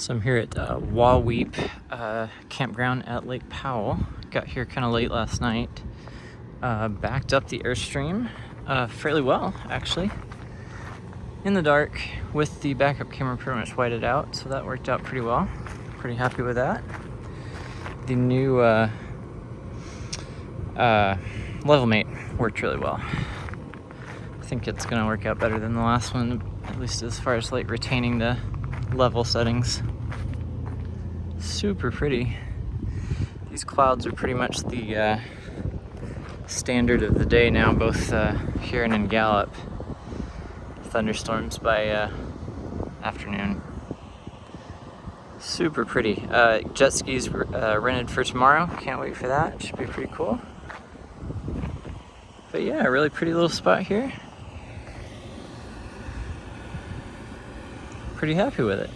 So I'm here at Wahweep Campground at Lake Powell. Got here kind of late last night. Backed up the Airstream fairly well, actually. In the dark with the backup camera pretty much whited out, so that worked out pretty well. Pretty happy with that. The new level mate worked really well. I think it's gonna work out better than the last one, at least as far as like retaining the level settings. Super pretty. These clouds are pretty much the standard of the day now, both here and in Gallup. Thunderstorms by afternoon. Super pretty. Jet skis rented for tomorrow. Can't wait for that. Should be pretty cool. But yeah, a really pretty little spot here. Pretty happy with it.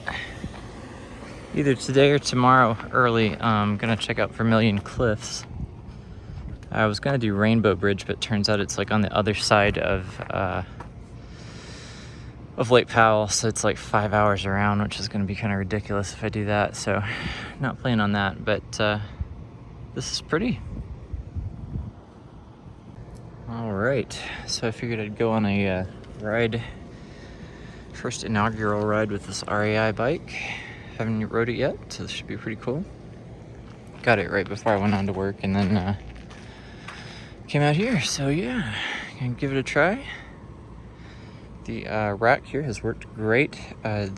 Either today or tomorrow early, I'm gonna check out Vermillion Cliffs. I was gonna do Rainbow Bridge, but turns out it's like on the other side of Lake Powell, so it's like 5 hours around, which is gonna be kind of ridiculous if I do that. So, not planning on that, but this is pretty. All right, so I figured I'd go on a ride. First inaugural ride with this REI bike. Haven't rode it yet, so this should be pretty cool. Got it right before I went on to work and then came out here, so yeah, gonna give it a try. The rack here has worked great. I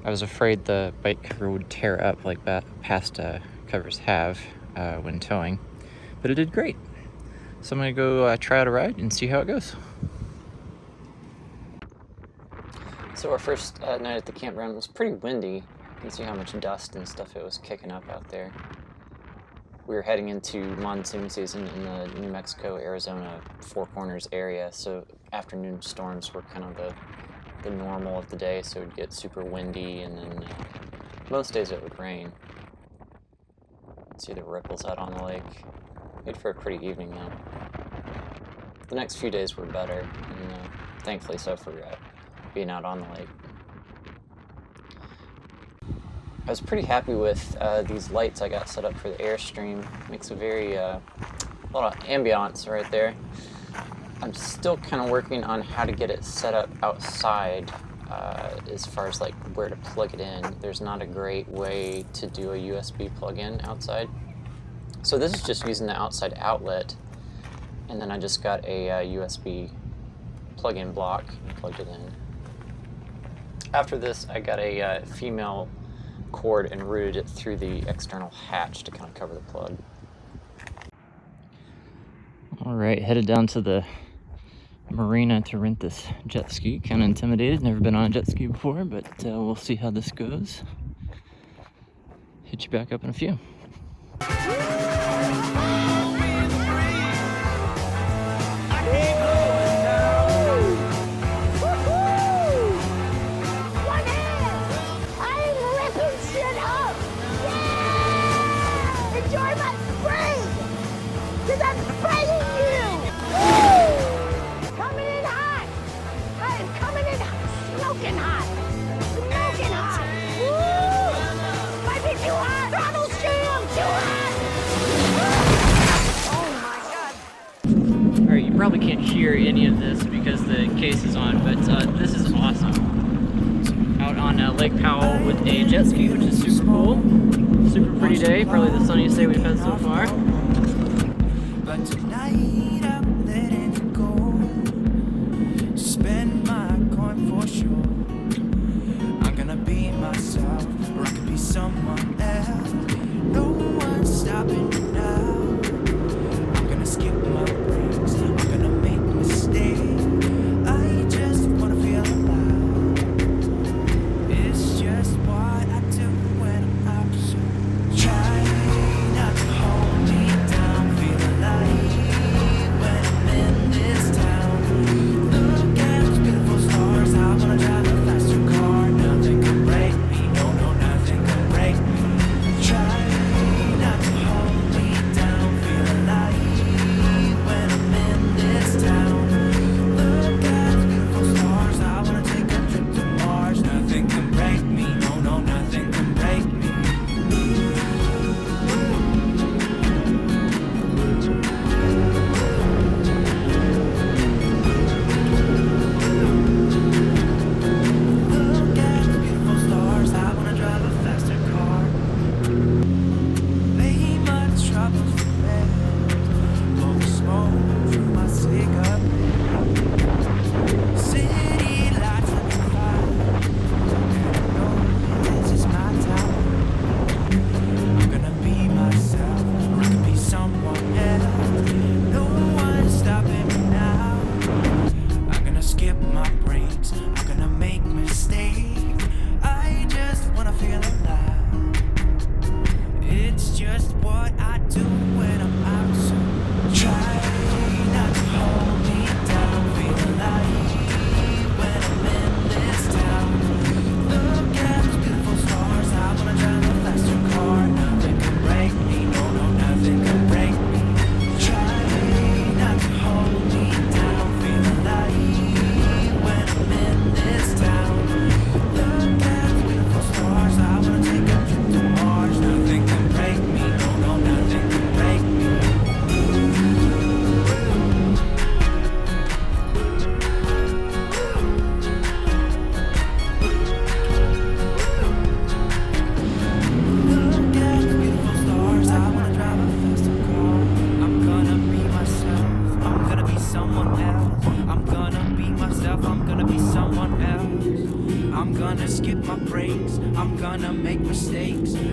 was afraid the bike cover would tear up like past covers have when towing, but it did great. So I'm gonna go try out a ride and see how it goes. So our first night at the campground was pretty windy. You can see how much dust and stuff it was kicking up out there. We were heading into monsoon season in the New Mexico, Arizona, Four Corners area, so afternoon storms were kind of the normal of the day, so it would get super windy, and then most days it would rain. See the ripples out on the lake. Made for a pretty evening though. The next few days were better, and thankfully so for being out on the lake. I was pretty happy with these lights I got set up for the Airstream. Makes a very a lot of ambiance right there. I'm still kind of working on how to get it set up outside as far as like where to plug it in. There's not a great way to do a USB plug-in outside. So this is just using the outside outlet, and then I just got a USB plug-in block and plugged it in. After this, I got a female cord and routed it through the external hatch to kind of cover the plug. All right, headed down to the marina to rent this jet ski. Kind of intimidated, never been on a jet ski before, but we'll see how this goes. Hit you back up in a few. You probably can't hear any of this because the case is on, but this is awesome. Out on Lake Powell with a jet ski, which is super cool. Super pretty day, probably the sunniest day we've had so far. But tonight I'm letting it go. Spend my coin for sure. I'm gonna be myself, or I could be someone else. No one's stopping me now. I'm gonna skip my breaks. I'm gonna make mistakes. I just wanna feel alive. It's just what I do when I'm out. So try not to hold me down. Feel alive when I'm in this town. Look at those beautiful stars. I wanna drive a faster car. Nothing can break me. No, no.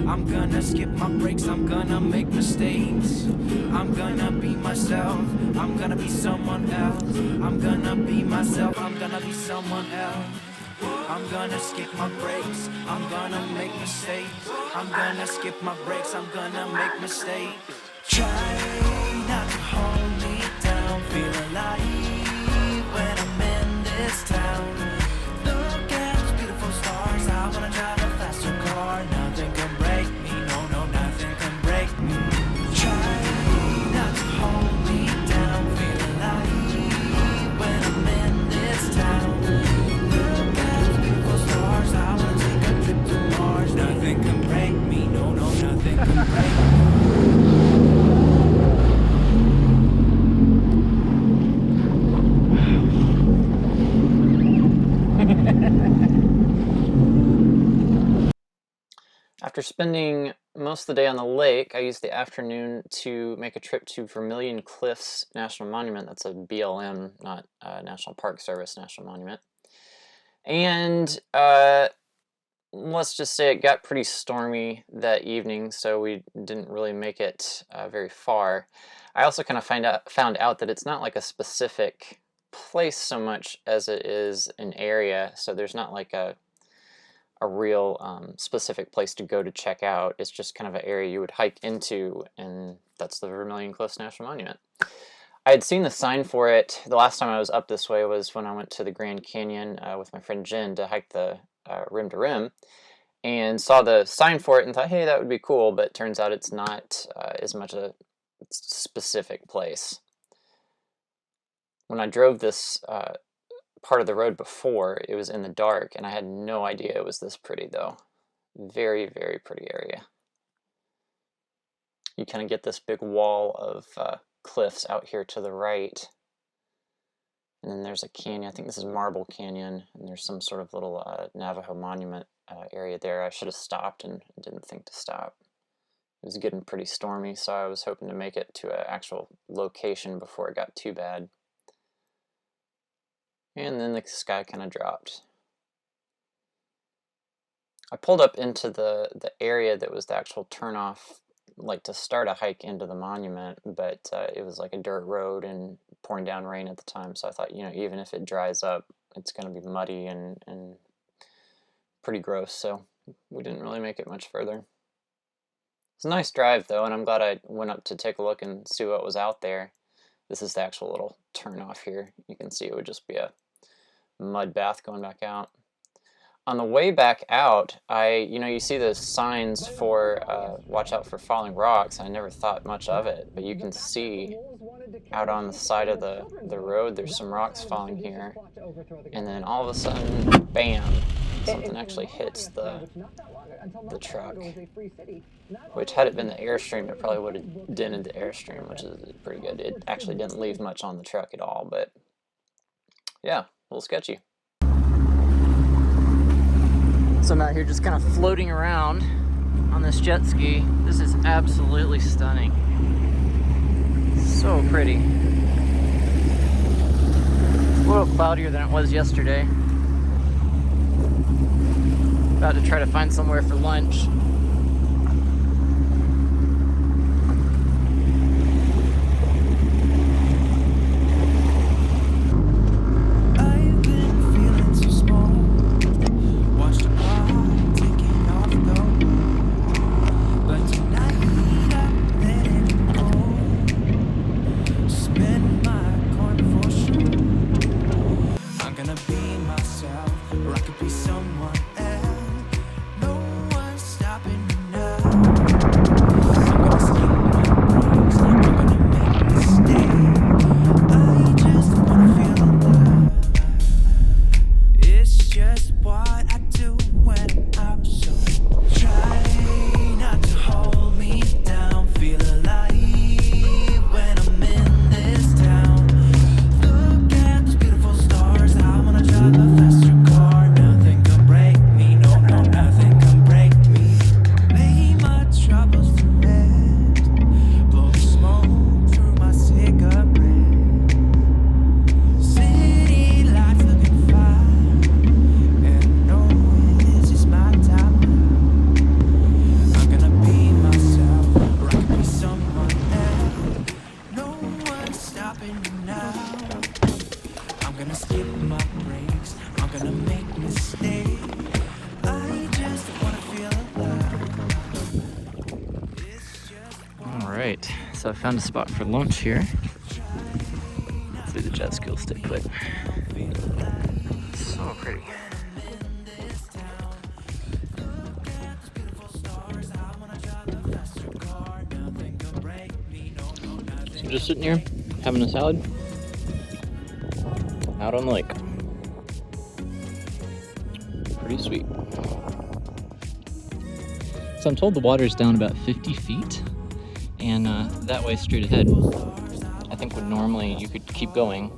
I'm gonna skip my breaks, I'm gonna make mistakes. I'm gonna be myself, I'm gonna be someone else. I'm gonna be myself, I'm gonna be someone else. I'm gonna skip my breaks, I'm gonna make mistakes. I'm gonna skip my breaks, I'm gonna make mistakes. Try not to hold me down, feel alive when I'm in this town. Look at those beautiful stars, I wanna drive a faster car. Nothing can break me, no, no, nothing can break me. Try not to hold me down, feel alive when I'm in this town. Look at those beautiful stars, I wanna take a trip to Mars. Nothing can break me, no, no, nothing can break me. After spending most of the day on the lake, I used the afternoon to make a trip to Vermillion Cliffs National Monument. That's a BLM, not National Park Service National Monument. And let's just say it got pretty stormy that evening, so we didn't really make it very far. I also kind of found out that it's not like a specific place so much as it is an area, so there's not like a real specific place to go to check out. It's just kind of an area you would hike into, and that's the Vermillion Cliffs National Monument. I had seen the sign for it. The last time I was up this way was when I went to the Grand Canyon with my friend Jen to hike the rim to rim, and saw the sign for it and thought, hey, that would be cool, but turns out it's not as much a specific place. When I drove this part of the road before, it was in the dark, and I had no idea it was this pretty, though. Very, very pretty area. You kind of get this big wall of cliffs out here to the right, and then there's a canyon. I think this is Marble Canyon, and there's some sort of little Navajo monument area there. I should have stopped and didn't think to stop. It was getting pretty stormy, so I was hoping to make it to an actual location before it got too bad. And then the sky kind of dropped. I pulled up into the area that was the actual turnoff, like to start a hike into the monument, but it was like a dirt road and pouring down rain at the time, so I thought, you know, even if it dries up, it's going to be muddy and pretty gross, so we didn't really make it much further. It's a nice drive, though, and I'm glad I went up to take a look and see what was out there. This is the actual little turnoff here. You can see it would just be a mud bath going back out. On the way back out, you see those signs for watch out for falling rocks. I never thought much of it, but you can see out on the side of the road there's some rocks falling here, and then all of a sudden, bam, something actually hits the truck, which had it been the Airstream, it probably would have dented the Airstream, which is pretty good. It actually didn't leave much on the truck at all, but yeah, a little sketchy. So I'm out here just kind of floating around on this jet ski. This is absolutely stunning. So pretty. It's a little cloudier than it was yesterday. About to try to find somewhere for lunch. right, so I found a spot for lunch here. Hopefully the jet ski will stay put. So pretty. So I'm just sitting here having a salad out on the lake. Pretty sweet. So I'm told the water's down about 50 feet, and that way straight ahead. I think would normally you could keep going,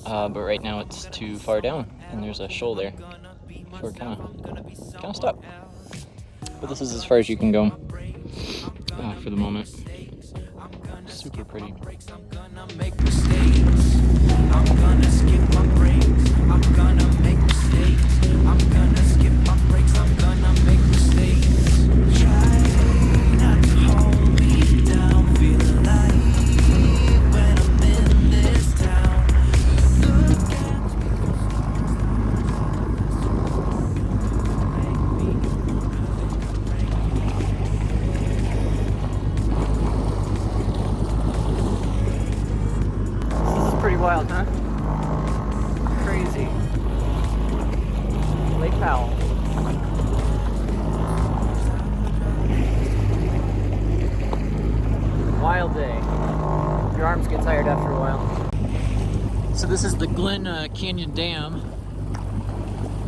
but right now it's too far down, and there's a shoal there, so we're kind of stuck. But this is as far as you can go for the moment. Super pretty. I'm gonna skip my breaks. I'm gonna make mistakes. I'm gonna skip my breaks. I'm gonna make mistakes. Try not to hold me down. Feel alive when I'm in this town. Look at This is pretty wild, huh? Crazy. Lake Powell. Wild day. Your arms get tired after a while. So this is the Glen Canyon Dam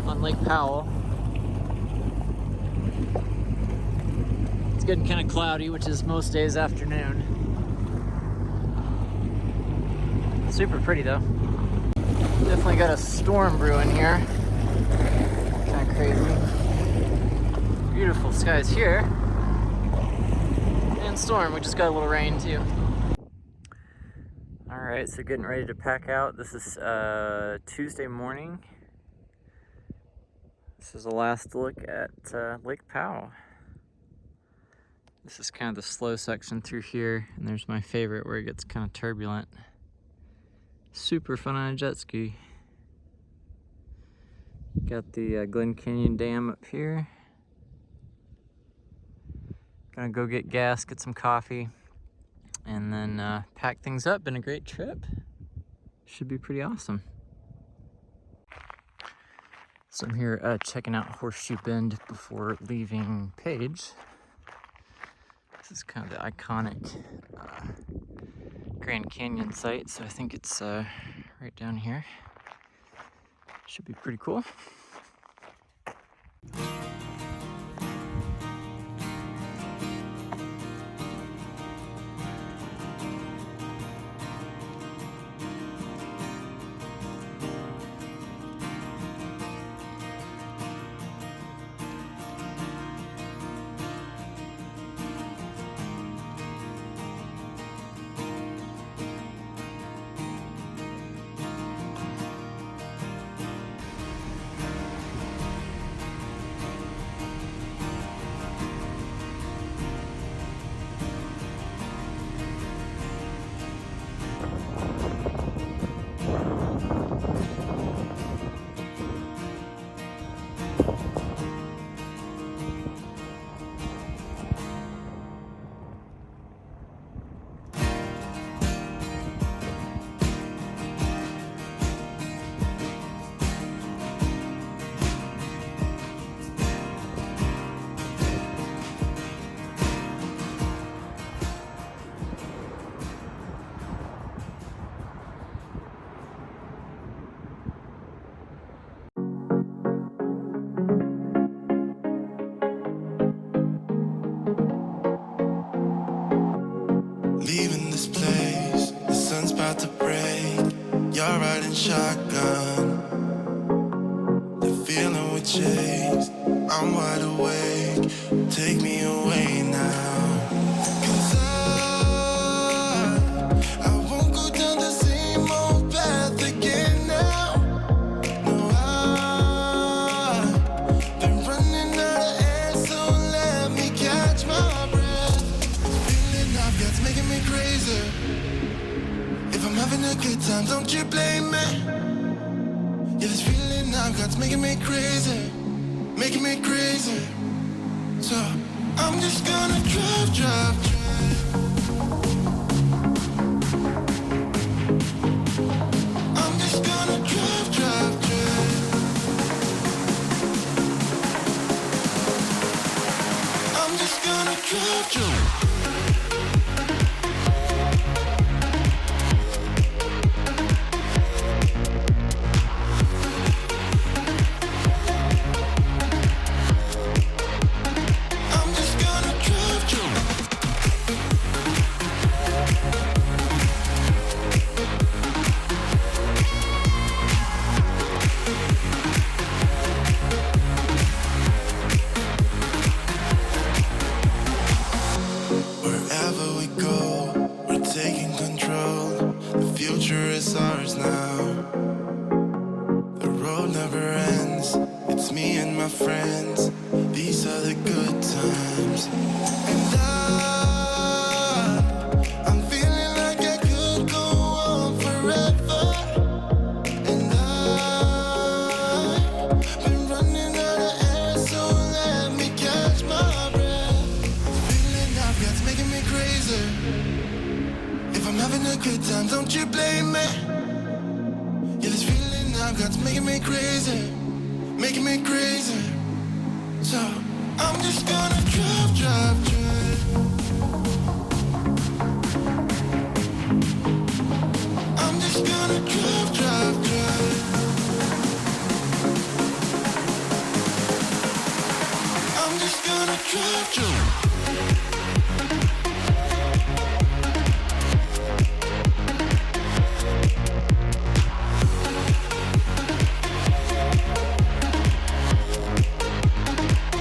on Lake Powell. It's getting kind of cloudy, which is most days afternoon. Super pretty though. Definitely got a storm brewing here. Kind of crazy. Beautiful skies here. And storm, we just got a little rain too. Alright, so getting ready to pack out. This is Tuesday morning. This is the last look at Lake Powell. This is kind of the slow section through here, and there's my favorite where it gets kind of turbulent. Super fun on a jet ski. Got the Glen Canyon Dam up here. Gonna go get gas, get some coffee, and then pack things up. Been a great trip. Should be pretty awesome. So I'm here checking out Horseshoe Bend before leaving Page. This is kind of the iconic Grand Canyon site, so I think it's right down here. Should be pretty cool. Leaving this place, the sun's about to break. You're riding shotgun, the feeling we chase. I'm wide awake, take me away now. 'Cause I won't go down the same old path again now. No, I've been running out of air, so let me catch my breath. Feeling I've got's making me crazy. If I'm having a good time, don't you blame me. Yeah, this feeling I've got's making me crazy, making me crazy. So I'm just gonna drive. just gonna drive, drive. I'm just gonna drive, drive. Wherever we go, we're taking control. The future is ours now. The road never ends. It's me and my friends. These are the good times. And I'm feeling like I could go on forever. And I've been running out of air, so let me catch my breath. Feeling I've got's making me crazy. If I'm having a good time, don't you blame me. Yeah, this feeling I've got's making me crazy, making me crazy. So I'm just gonna drive, drive, drive. I'm just gonna drive, drive, drive. I'm just gonna drive, drive.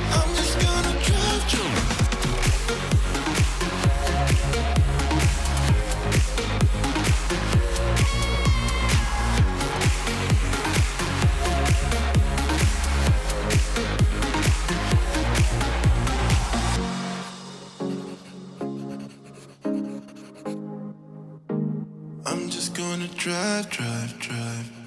I'm just gonna drive, drive. I'm just gonna drive, drive, drive.